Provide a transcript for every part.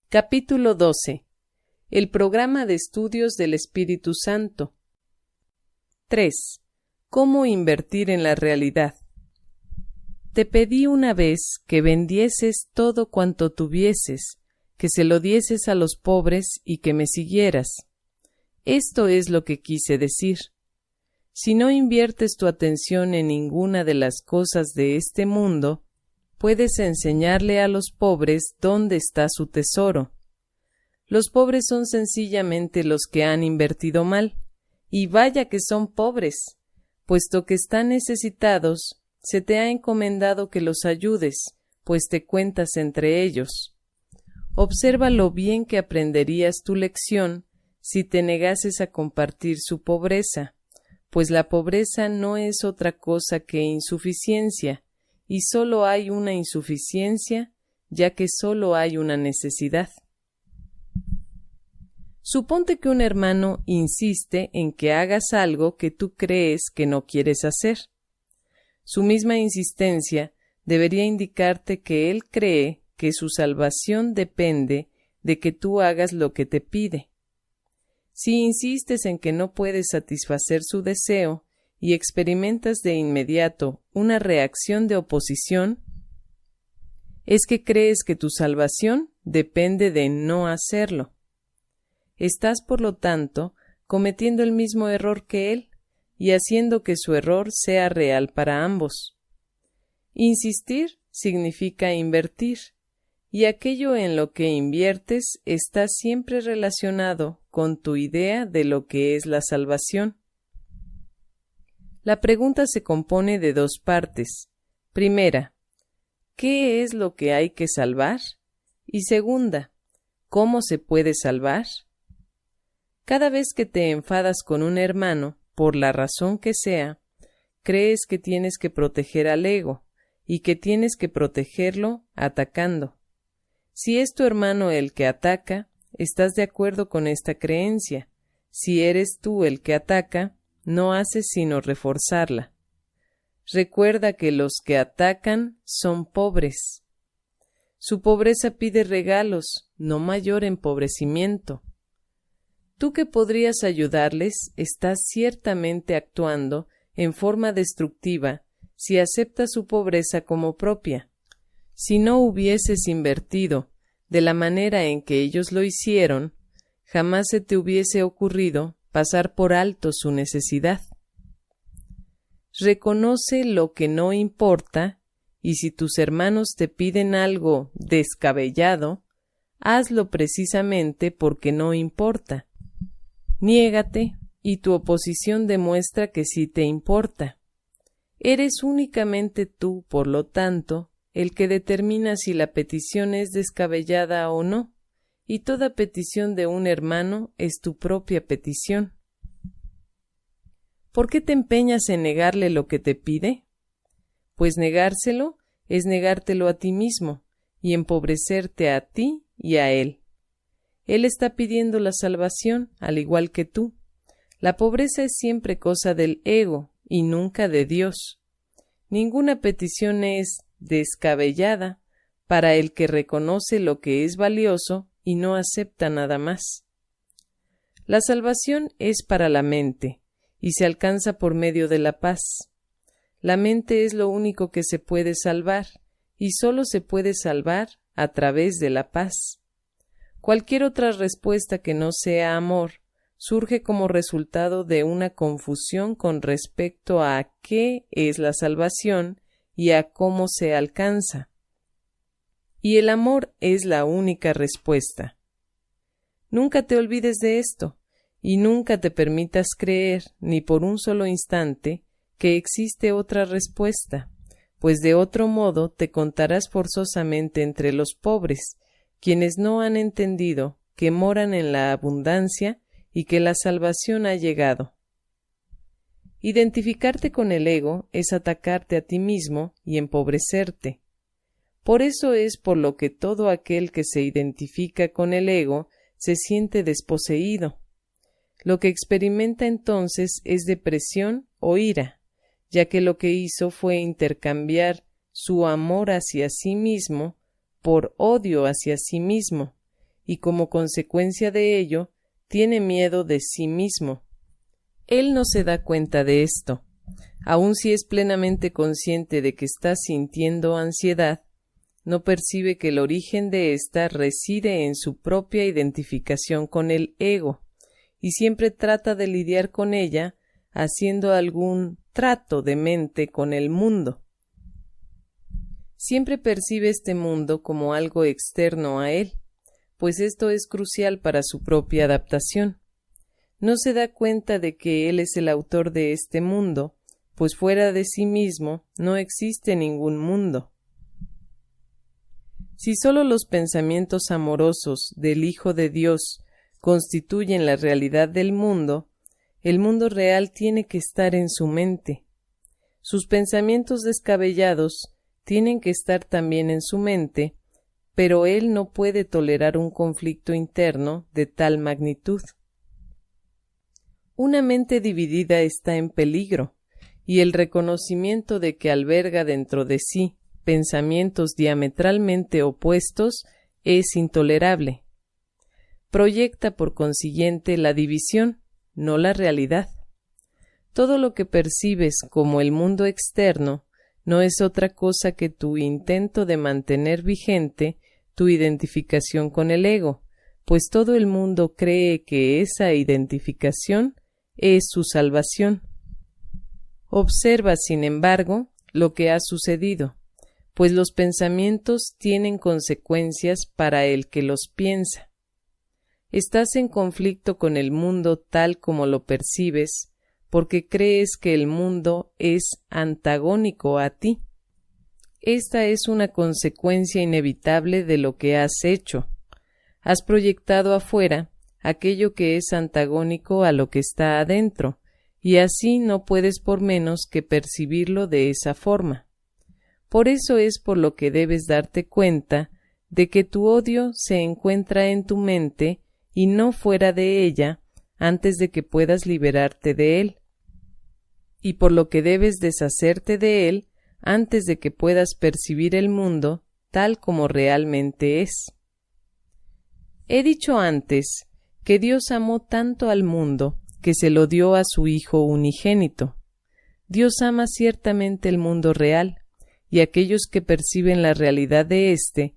Capítulo 12. El programa de estudios del Espíritu Santo. 3. ¿Cómo invertir en la realidad? Te pedí una vez que vendieses todo cuanto tuvieses, que se lo dieses a los pobres y que me siguieras. Esto es lo que quise decir. Si no inviertes tu atención en ninguna de las cosas de este mundo, puedes enseñarle a los pobres dónde está su tesoro. Los pobres son sencillamente los que han invertido mal, y vaya que son pobres, puesto que están necesitados, se te ha encomendado que los ayudes, pues te cuentas entre ellos. Observa lo bien que aprenderías tu lección si te negases a compartir su pobreza, pues la pobreza no es otra cosa que insuficiencia, y solo hay una insuficiencia, ya que solo hay una necesidad. Suponte que un hermano insiste en que hagas algo que tú crees que no quieres hacer. Su misma insistencia debería indicarte que él cree que su salvación depende de que tú hagas lo que te pide. Si insistes en que no puedes satisfacer su deseo y experimentas de inmediato una reacción de oposición, es que crees que tu salvación depende de no hacerlo. Estás, por lo tanto, cometiendo el mismo error que él y haciendo que su error sea real para ambos. Insistir significa invertir, y aquello en lo que inviertes está siempre relacionado con tu idea de lo que es la salvación. La pregunta se compone de dos partes. Primera, ¿qué es lo que hay que salvar? Y segunda, ¿cómo se puede salvar? Cada vez que te enfadas con un hermano, por la razón que sea, crees que tienes que proteger al ego y que tienes que protegerlo atacando. Si es tu hermano el que ataca, estás de acuerdo con esta creencia. Si eres tú el que ataca, no haces sino reforzarla. Recuerda que los que atacan son pobres. Su pobreza pide regalos, no mayor empobrecimiento. Tú que podrías ayudarles, estás ciertamente actuando en forma destructiva si aceptas su pobreza como propia. Si no hubieses invertido de la manera en que ellos lo hicieron, jamás se te hubiese ocurrido pasar por alto su necesidad. Reconoce lo que no importa, y si tus hermanos te piden algo descabellado, hazlo precisamente porque no importa. Niégate, y tu oposición demuestra que sí te importa. Eres únicamente tú, por lo tanto, el que determina si la petición es descabellada o no, y toda petición de un hermano es tu propia petición. ¿Por qué te empeñas en negarle lo que te pide? Pues negárselo es negártelo a ti mismo y empobrecerte a ti y a él. Él está pidiendo la salvación, al igual que tú. La pobreza es siempre cosa del ego y nunca de Dios. Ninguna petición es descabellada para el que reconoce lo que es valioso y no acepta nada más. La salvación es para la mente y se alcanza por medio de la paz. La mente es lo único que se puede salvar y solo se puede salvar a través de la paz. Cualquier otra respuesta que no sea amor surge como resultado de una confusión con respecto a qué es la salvación y a cómo se alcanza. Y el amor es la única respuesta. Nunca te olvides de esto, y nunca te permitas creer, ni por un solo instante, que existe otra respuesta, pues de otro modo te contarás forzosamente entre los pobres, quienes no han entendido que moran en la abundancia y que la salvación ha llegado. Identificarte con el ego es atacarte a ti mismo y empobrecerte. Por eso es por lo que todo aquel que se identifica con el ego se siente desposeído. Lo que experimenta entonces es depresión o ira, ya que lo que hizo fue intercambiar su amor hacia sí mismo por odio hacia sí mismo, y como consecuencia de ello, tiene miedo de sí mismo. Él no se da cuenta de esto. Aun si es plenamente consciente de que está sintiendo ansiedad, no percibe que el origen de ésta reside en su propia identificación con el ego, y siempre trata de lidiar con ella haciendo algún trato de mente con el mundo. Siempre percibe este mundo como algo externo a él, pues esto es crucial para su propia adaptación. No se da cuenta de que él es el autor de este mundo, pues fuera de sí mismo no existe ningún mundo. Si sólo los pensamientos amorosos del Hijo de Dios constituyen la realidad del mundo, el mundo real tiene que estar en su mente. Sus pensamientos descabellados tienen que estar también en su mente, pero él no puede tolerar un conflicto interno de tal magnitud. Una mente dividida está en peligro, y el reconocimiento de que alberga dentro de sí pensamientos diametralmente opuestos es intolerable. Proyecta por consiguiente la división, no la realidad. Todo lo que percibes como el mundo externo no es otra cosa que tu intento de mantener vigente tu identificación con el ego, pues todo el mundo cree que esa identificación es su salvación. Observa, sin embargo, lo que ha sucedido, pues los pensamientos tienen consecuencias para el que los piensa. Estás en conflicto con el mundo tal como lo percibes, porque crees que el mundo es antagónico a ti. Esta es una consecuencia inevitable de lo que has hecho. Has proyectado afuera aquello que es antagónico a lo que está adentro, y así no puedes por menos que percibirlo de esa forma. Por eso es por lo que debes darte cuenta de que tu odio se encuentra en tu mente y no fuera de ella antes de que puedas liberarte de él, y por lo que debes deshacerte de él antes de que puedas percibir el mundo tal como realmente es. He dicho antes que Dios amó tanto al mundo que se lo dio a su Hijo unigénito. Dios ama ciertamente el mundo real, y aquellos que perciben la realidad de éste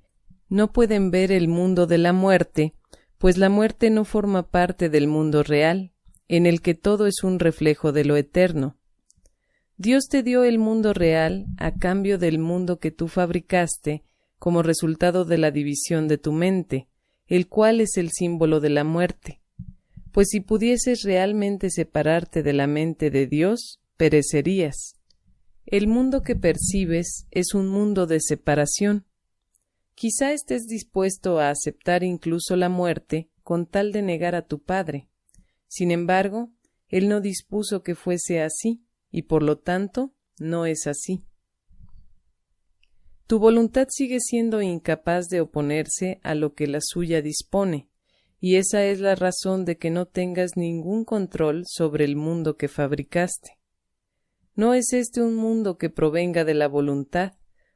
no pueden ver el mundo de la muerte, pues la muerte no forma parte del mundo real, en el que todo es un reflejo de lo eterno. Dios te dio el mundo real a cambio del mundo que tú fabricaste como resultado de la división de tu mente, el cual es el símbolo de la muerte. Pues si pudieses realmente separarte de la mente de Dios, perecerías. El mundo que percibes es un mundo de separación. Quizá estés dispuesto a aceptar incluso la muerte con tal de negar a tu Padre. Sin embargo, Él no dispuso que fuese así, y por lo tanto no es así. Tu voluntad sigue siendo incapaz de oponerse a lo que la suya dispone, y esa es la razón de que no tengas ningún control sobre el mundo que fabricaste. No es este un mundo que provenga de la voluntad,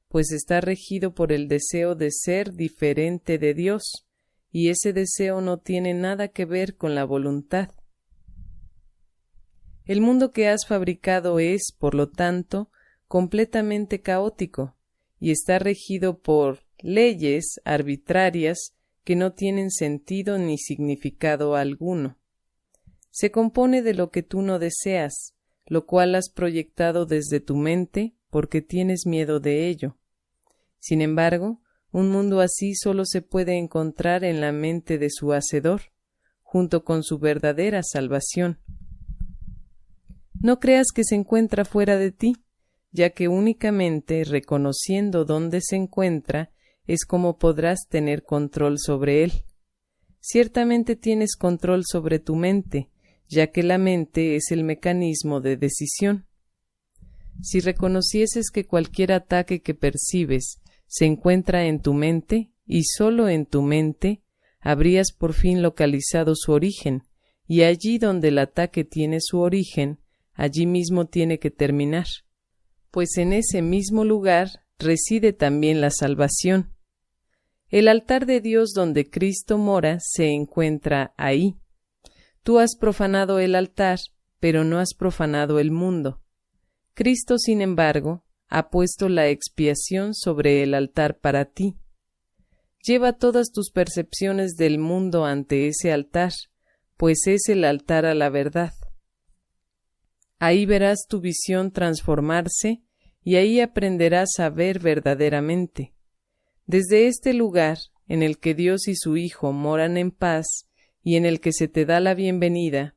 pues está regido por el deseo de ser diferente de Dios, y ese deseo no tiene nada que ver con la voluntad. El mundo que has fabricado es, por lo tanto, completamente caótico, y está regido por leyes arbitrarias que no tienen sentido ni significado alguno. Se compone de lo que tú no deseas, lo cual has proyectado desde tu mente porque tienes miedo de ello. Sin embargo, un mundo así solo se puede encontrar en la mente de su Hacedor, junto con su verdadera salvación. No creas que se encuentra fuera de ti, ya que únicamente reconociendo dónde se encuentra es como podrás tener control sobre él. Ciertamente tienes control sobre tu mente, ya que la mente es el mecanismo de decisión. Si reconocieses que cualquier ataque que percibes se encuentra en tu mente, y sólo en tu mente, habrías por fin localizado su origen, y allí donde el ataque tiene su origen, allí mismo tiene que terminar, pues en ese mismo lugar reside también la salvación. El altar de Dios donde Cristo mora se encuentra ahí. Tú has profanado el altar, pero no has profanado el mundo. Cristo, sin embargo, ha puesto la expiación sobre el altar para ti. Lleva todas tus percepciones del mundo ante ese altar, pues es el altar a la verdad. Ahí verás tu visión transformarse y ahí aprenderás a ver verdaderamente. Desde este lugar, en el que Dios y su Hijo moran en paz y en el que se te da la bienvenida,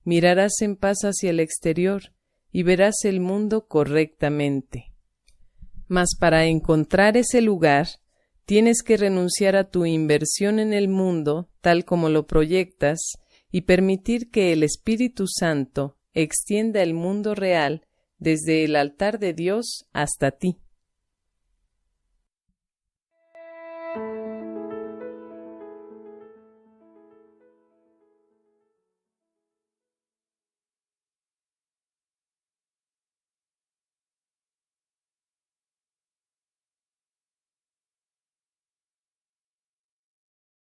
mirarás en paz hacia el exterior y verás el mundo correctamente. Mas para encontrar ese lugar, tienes que renunciar a tu inversión en el mundo tal como lo proyectas y permitir que el Espíritu Santo extienda el mundo real desde el altar de Dios hasta ti.